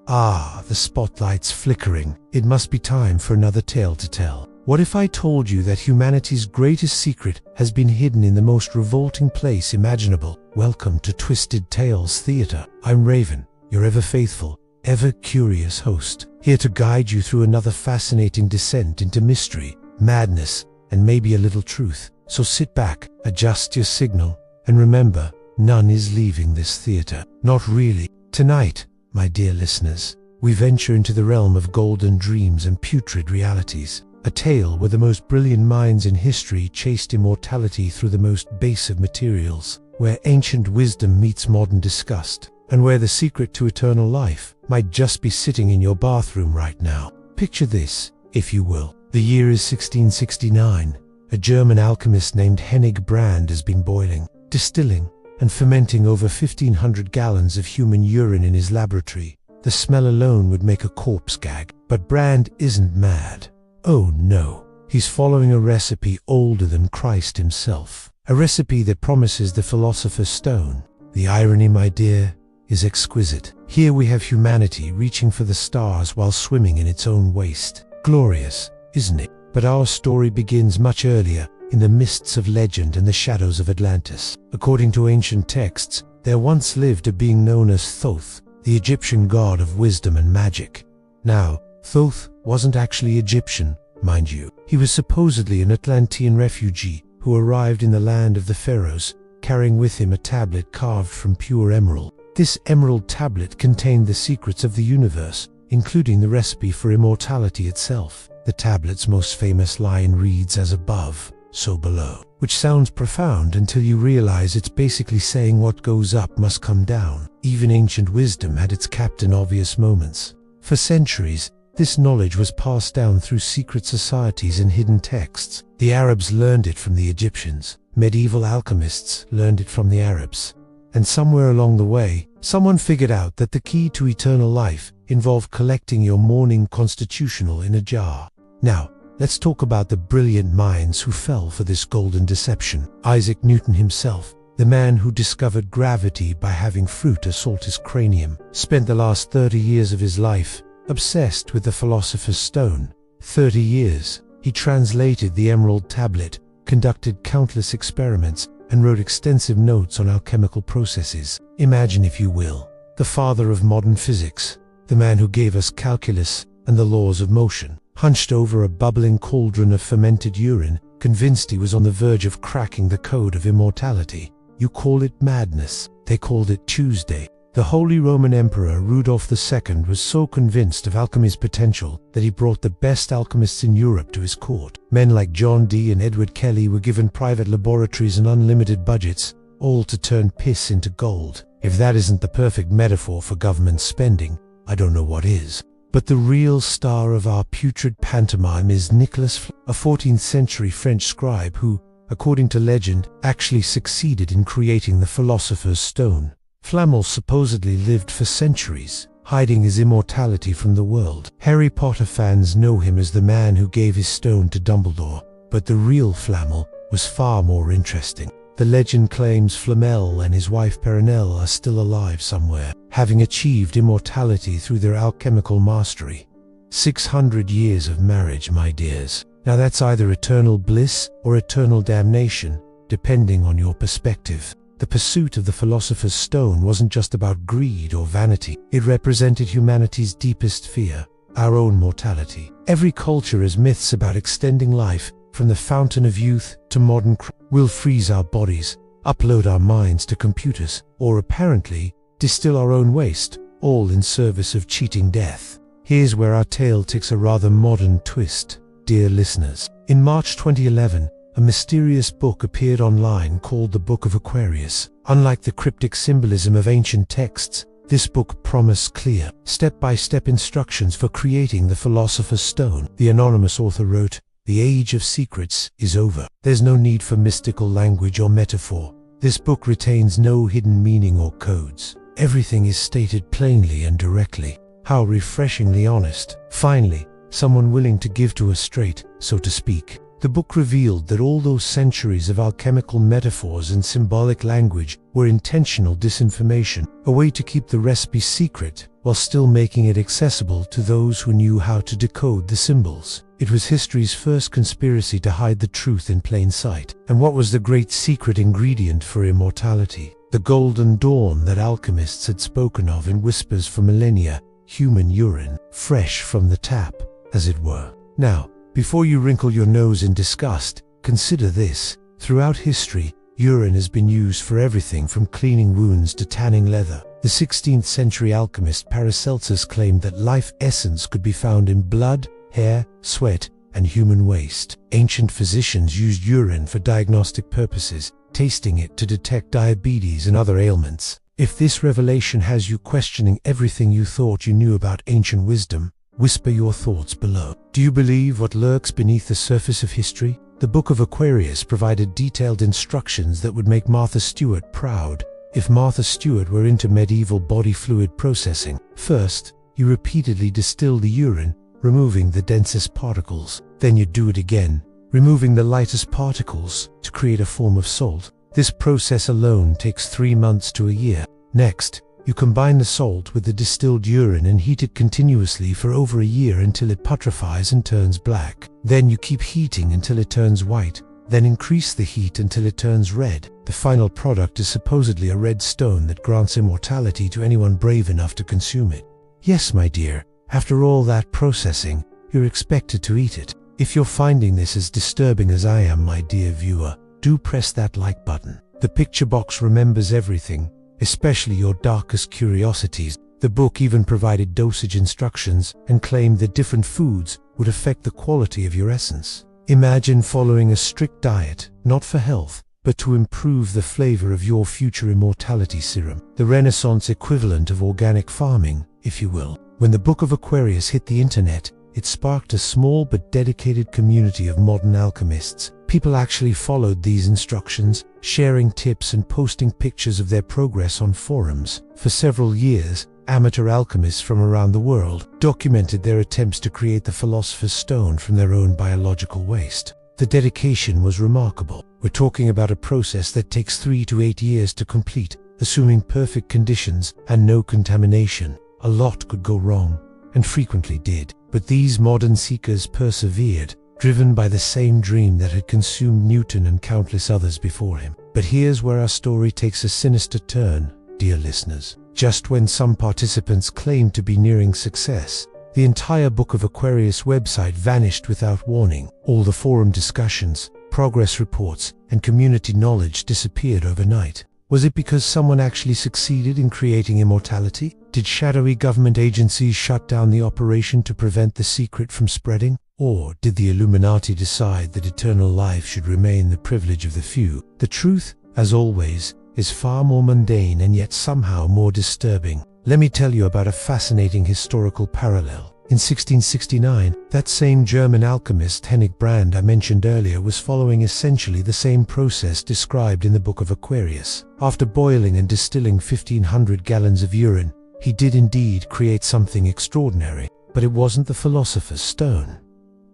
Ah, the spotlight's flickering. It must be time for another tale to tell. What if I told you that humanity's greatest secret has been hidden in the most revolting place imaginable? Welcome to Twisted Tales Theatre. I'm Raven, your ever faithful, ever curious host, here to guide you through another fascinating descent into mystery, madness, and maybe a little truth. So sit back, adjust your signal, and remember, none is leaving this theatre. Not really. Tonight, my dear listeners, we venture into the realm of golden dreams and putrid realities. A tale where the most brilliant minds in history chased immortality through the most base of materials, where ancient wisdom meets modern disgust, and where the secret to eternal life might just be sitting in your bathroom right now. Picture this, if you will. The year is 1669. A German alchemist named Henig Brand has been boiling, distilling, and fermenting over 1,500 gallons of human urine in his laboratory. The smell alone would make a corpse gag. But Brand isn't mad. Oh no, he's following a recipe older than Christ himself. A recipe that promises the Philosopher's Stone. The irony, my dear, is exquisite. Here we have humanity reaching for the stars while swimming in its own waste. Glorious, isn't it? But our story begins much earlier, in the mists of legend and the shadows of Atlantis. According to ancient texts, there once lived a being known as Thoth, the Egyptian god of wisdom and magic. Now, Thoth wasn't actually Egyptian, mind you. He was supposedly an Atlantean refugee who arrived in the land of the pharaohs, carrying with him a tablet carved from pure emerald. This emerald tablet contained the secrets of the universe, including the recipe for immortality itself. The tablet's most famous line reads, "As above, so below," which sounds profound until you realize it's basically saying what goes up must come down. Even ancient wisdom had its Captain Obvious moments. For centuries, this knowledge was passed down through secret societies and hidden texts. The Arabs learned it from the Egyptians. Medieval alchemists learned it from the Arabs. And somewhere along the way, someone figured out that the key to eternal life involved collecting your morning constitutional in a jar. Now, let's talk about the brilliant minds who fell for this golden deception. Isaac Newton himself, the man who discovered gravity by having fruit assault his cranium, spent the last 30 years of his life obsessed with the Philosopher's Stone. 30 years. He translated the Emerald Tablet, conducted countless experiments, and wrote extensive notes on alchemical processes. Imagine, if you will, the father of modern physics, the man who gave us calculus and the laws of motion, hunched over a bubbling cauldron of fermented urine, convinced he was on the verge of cracking the code of immortality. You call it madness. They called it Tuesday. The Holy Roman Emperor Rudolph II was so convinced of alchemy's potential that he brought the best alchemists in Europe to his court. Men like John Dee and Edward Kelly were given private laboratories and unlimited budgets, all to turn piss into gold. If that isn't the perfect metaphor for government spending, I don't know what is. But the real star of our putrid pantomime is Nicolas Flamel, a 14th century French scribe who, according to legend, actually succeeded in creating the Philosopher's Stone. Flamel supposedly lived for centuries, hiding his immortality from the world. Harry Potter fans know him as the man who gave his stone to Dumbledore, but the real Flamel was far more interesting. The legend claims Flamel and his wife Perenelle are still alive somewhere, having achieved immortality through their alchemical mastery. 600 years of marriage, my dears. Now that's either eternal bliss or eternal damnation, depending on your perspective. The pursuit of the Philosopher's Stone wasn't just about greed or vanity. It represented humanity's deepest fear, our own mortality. Every culture has myths about extending life, from the fountain of youth to modern We'll freeze our bodies, upload our minds to computers, or apparently distill our own waste, all in service of cheating death. Here's where our tale takes a rather modern twist, dear listeners. In March 2011, a mysterious book appeared online called the Book of Aquarius. Unlike the cryptic symbolism of ancient texts, this book promised clear, step-by-step instructions for creating the Philosopher's Stone. The anonymous author wrote, "The age of secrets is over. There's no need for mystical language or metaphor. This book retains no hidden meaning or codes. Everything is stated plainly and directly." How refreshingly honest. Finally, someone willing to give to us straight, so to speak. The book revealed that all those centuries of alchemical metaphors and symbolic language were intentional disinformation, a way to keep the recipe secret while still making it accessible to those who knew how to decode the symbols. It was history's first conspiracy to hide the truth in plain sight. And what was the great secret ingredient for immortality? The golden dawn that alchemists had spoken of in whispers for millennia, human urine, fresh from the tap, as it were. Now, before you wrinkle your nose in disgust, consider this. Throughout history, urine has been used for everything from cleaning wounds to tanning leather. The 16th century alchemist Paracelsus claimed that life essence could be found in blood, hair, sweat, and human waste. Ancient physicians used urine for diagnostic purposes, tasting it to detect diabetes and other ailments. If this revelation has you questioning everything you thought you knew about ancient wisdom, whisper your thoughts below. Do you believe what lurks beneath the surface of history? The Book of Aquarius provided detailed instructions that would make Martha Stewart proud if Martha Stewart were into medieval body fluid processing. First, you repeatedly distill the urine, removing the densest particles. Then you do it again, removing the lightest particles to create a form of salt. This process alone takes 3 months to a year. Next, you combine the salt with the distilled urine and heat it continuously for over a year until it putrefies and turns black. Then you keep heating until it turns white, then increase the heat until it turns red. The final product is supposedly a red stone that grants immortality to anyone brave enough to consume it. Yes, my dear, after all that processing, you're expected to eat it. If you're finding this as disturbing as I am, my dear viewer, do press that like button. The picture box remembers everything, especially your darkest curiosities. The book even provided dosage instructions and claimed that different foods would affect the quality of your essence. Imagine following a strict diet, not for health, but to improve the flavor of your future immortality serum. The Renaissance equivalent of organic farming, if you will. When the Book of Aquarius hit the internet, it sparked a small but dedicated community of modern alchemists. People actually followed these instructions, sharing tips and posting pictures of their progress on forums. For several years, amateur alchemists from around the world documented their attempts to create the Philosopher's Stone from their own biological waste. The dedication was remarkable. We're talking about a process that takes 3 to 8 years to complete, assuming perfect conditions and no contamination. A lot could go wrong, and frequently did. But these modern seekers persevered, driven by the same dream that had consumed Newton and countless others before him. But here's where our story takes a sinister turn, dear listeners. Just when some participants claimed to be nearing success, the entire Book of Aquarius website vanished without warning. All the forum discussions, progress reports, and community knowledge disappeared overnight. Was it because someone actually succeeded in creating immortality? Did shadowy government agencies shut down the operation to prevent the secret from spreading? Or did the Illuminati decide that eternal life should remain the privilege of the few? The truth, as always, is far more mundane and yet somehow more disturbing. Let me tell you about a fascinating historical parallel. In 1669, that same German alchemist Henig Brand I mentioned earlier was following essentially the same process described in the Book of Aquarius. After boiling and distilling 1,500 gallons of urine, he did indeed create something extraordinary. But it wasn't the Philosopher's Stone.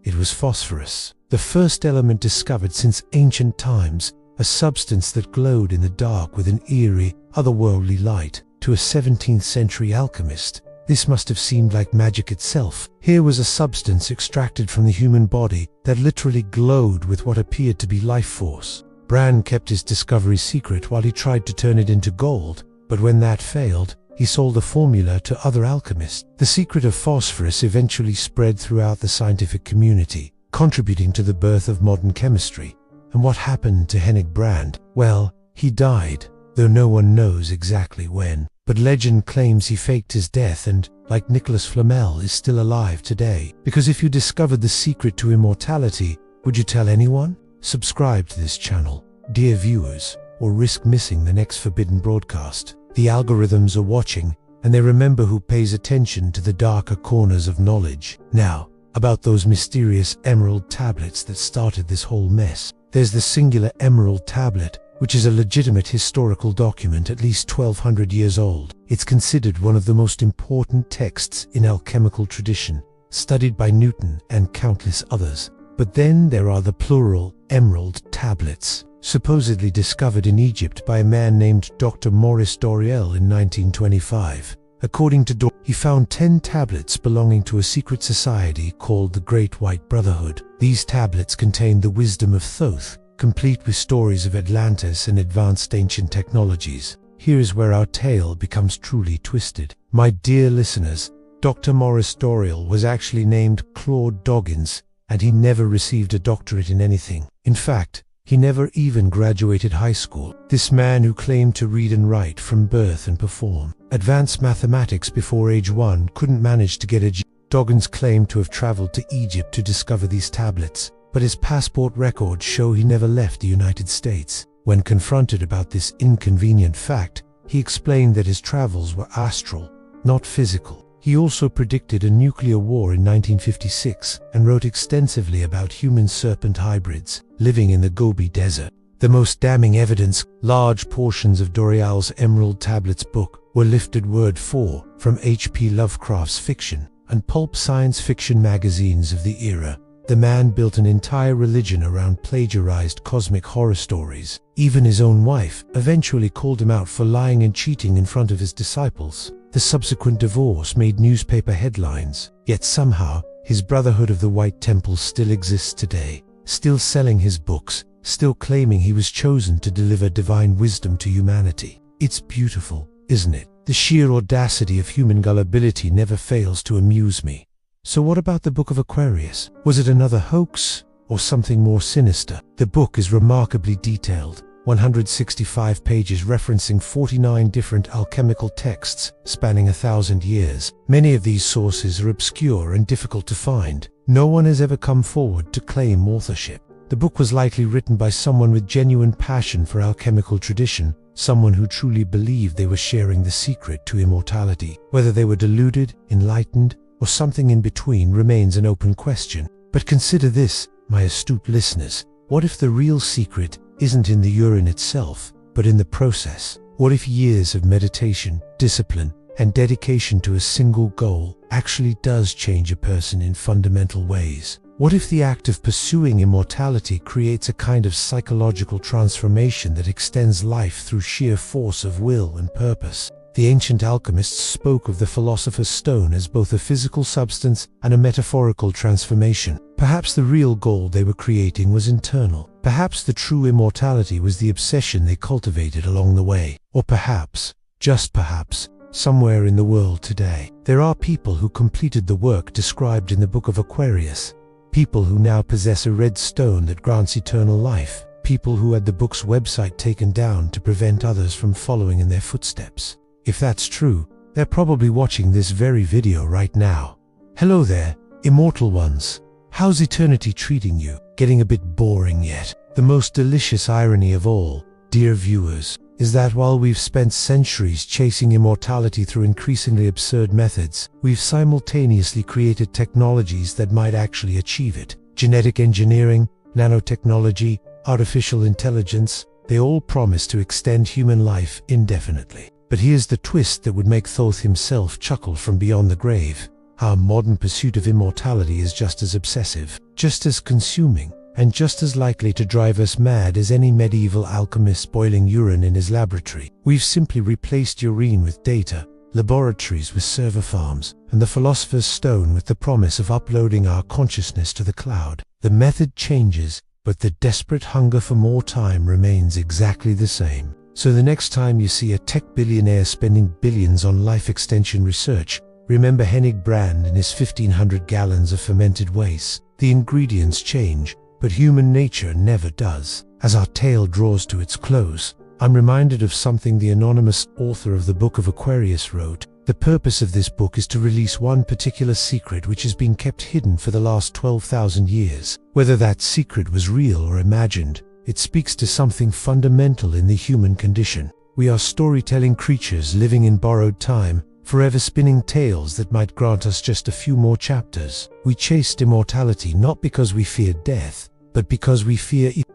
It was phosphorus, the first element discovered since ancient times, a substance that glowed in the dark with an eerie, otherworldly light. To a 17th century alchemist, this must have seemed like magic itself. Here was a substance extracted from the human body that literally glowed with what appeared to be life force. Brand kept his discovery secret while he tried to turn it into gold, but when that failed, he sold the formula to other alchemists. The secret of phosphorus eventually spread throughout the scientific community, contributing to the birth of modern chemistry. And what happened to Henig Brand? Well, he died, though no one knows exactly when. But legend claims he faked his death and, like Nicholas Flamel, is still alive today. Because if you discovered the secret to immortality, would you tell anyone? Subscribe to this channel, dear viewers, or risk missing the next forbidden broadcast. The algorithms are watching, and they remember who pays attention to the darker corners of knowledge. Now, about those mysterious emerald tablets that started this whole mess. There's the singular emerald tablet, which is a legitimate historical document at least 1,200 years old. It's considered one of the most important texts in alchemical tradition, studied by Newton and countless others. But then there are the plural emerald tablets, supposedly discovered in Egypt by a man named Dr. Maurice Doreal in 1925. According to Dor, he found 10 tablets belonging to a secret society called the Great White Brotherhood. These tablets contained the wisdom of Thoth, complete with stories of Atlantis and advanced ancient technologies. Here is where our tale becomes truly twisted. My dear listeners, Dr. Maurice Doreal was actually named Claude Doggins, and he never received a doctorate in anything. In fact, he never even graduated high school. This man who claimed to read and write from birth and perform advanced mathematics before age 1 couldn't manage to get a Doggins claimed to have traveled to Egypt to discover these tablets, but his passport records show he never left the United States. When confronted about this inconvenient fact, he explained that his travels were astral, not physical. He also predicted a nuclear war in 1956 and wrote extensively about human serpent hybrids living in the Gobi Desert. The most damning evidence, large portions of Doreal's Emerald Tablets book were lifted word for from H.P. Lovecraft's fiction and pulp science fiction magazines of the era. The man built an entire religion around plagiarized cosmic horror stories. Even his own wife eventually called him out for lying and cheating in front of his disciples. The subsequent divorce made newspaper headlines, yet somehow his Brotherhood of the White Temple still exists today, still selling his books, still claiming he was chosen to deliver divine wisdom to humanity. It's beautiful, isn't it? The sheer audacity of human gullibility never fails to amuse me. So what about the Book of Aquarius? Was it another hoax or something more sinister? The book is remarkably detailed, 165 pages referencing 49 different alchemical texts spanning 1,000 years. Many of these sources are obscure and difficult to find. No one has ever come forward to claim authorship. The book was likely written by someone with genuine passion for alchemical tradition, someone who truly believed they were sharing the secret to immortality. Whether they were deluded, enlightened, or something in between remains an open question. But consider this, my astute listeners. What if the real secret isn't in the urine itself, but in the process? What if years of meditation, discipline, and dedication to a single goal actually does change a person in fundamental ways? What if the act of pursuing immortality creates a kind of psychological transformation that extends life through sheer force of will and purpose? The ancient alchemists spoke of the Philosopher's Stone as both a physical substance and a metaphorical transformation. Perhaps the real goal they were creating was internal. Perhaps the true immortality was the obsession they cultivated along the way. Or perhaps, just perhaps, somewhere in the world today, there are people who completed the work described in the Book of Aquarius. People who now possess a red stone that grants eternal life. People who had the book's website taken down to prevent others from following in their footsteps. If that's true, they're probably watching this very video right now. Hello there, immortal ones. How's eternity treating you? Getting a bit boring yet? The most delicious irony of all, dear viewers, is that while we've spent centuries chasing immortality through increasingly absurd methods, we've simultaneously created technologies that might actually achieve it. Genetic engineering, nanotechnology, artificial intelligence, they all promise to extend human life indefinitely. But here's the twist that would make Thoth himself chuckle from beyond the grave. Our modern pursuit of immortality is just as obsessive, just as consuming, and just as likely to drive us mad as any medieval alchemist boiling urine in his laboratory. We've simply replaced urine with data, laboratories with server farms, and the Philosopher's Stone with the promise of uploading our consciousness to the cloud. The method changes, but the desperate hunger for more time remains exactly the same. So the next time you see a tech billionaire spending billions on life extension research, remember Henig Brand and his 1,500 gallons of fermented waste. The ingredients change, but human nature never does. As our tale draws to its close, I'm reminded of something the anonymous author of the Book of Aquarius wrote. The purpose of this book is to release one particular secret which has been kept hidden for the last 12,000 years. Whether that secret was real or imagined, it speaks to something fundamental in the human condition. We are storytelling creatures living in borrowed time, forever spinning tales that might grant us just a few more chapters. We chased immortality not because we feared death, but because we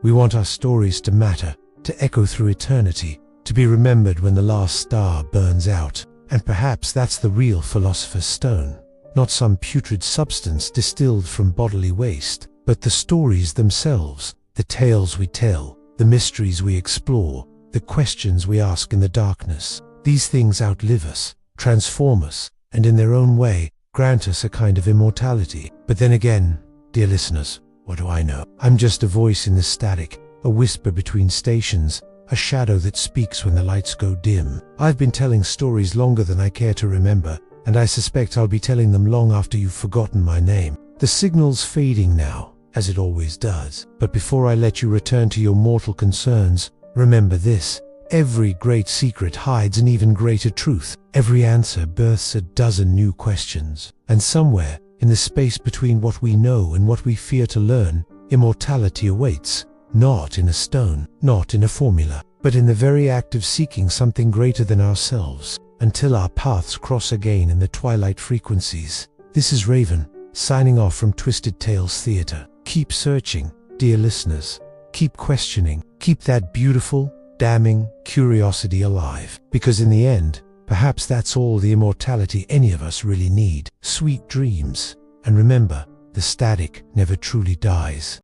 want our stories to matter, to echo through eternity, to be remembered when the last star burns out. And perhaps that's the real Philosopher's Stone. Not some putrid substance distilled from bodily waste, but the stories themselves. The tales we tell, the mysteries we explore, the questions we ask in the darkness. These things outlive us, transform us, and in their own way, grant us a kind of immortality. But then again, dear listeners, what do I know? I'm just a voice in the static, a whisper between stations, a shadow that speaks when the lights go dim. I've been telling stories longer than I care to remember, and I suspect I'll be telling them long after you've forgotten my name. The signal's fading now, as it always does. But before I let you return to your mortal concerns, remember this: every great secret hides an even greater truth. Every answer births a dozen new questions. And somewhere, in the space between what we know and what we fear to learn, immortality awaits. Not in a stone, not in a formula, but in the very act of seeking something greater than ourselves, until our paths cross again in the twilight frequencies. This is Raven, signing off from Twisted Tales Theatre. Keep searching, dear listeners. Keep questioning. Keep that beautiful, damning curiosity alive. Because in the end, perhaps that's all the immortality any of us really need. Sweet dreams. And remember, the static never truly dies.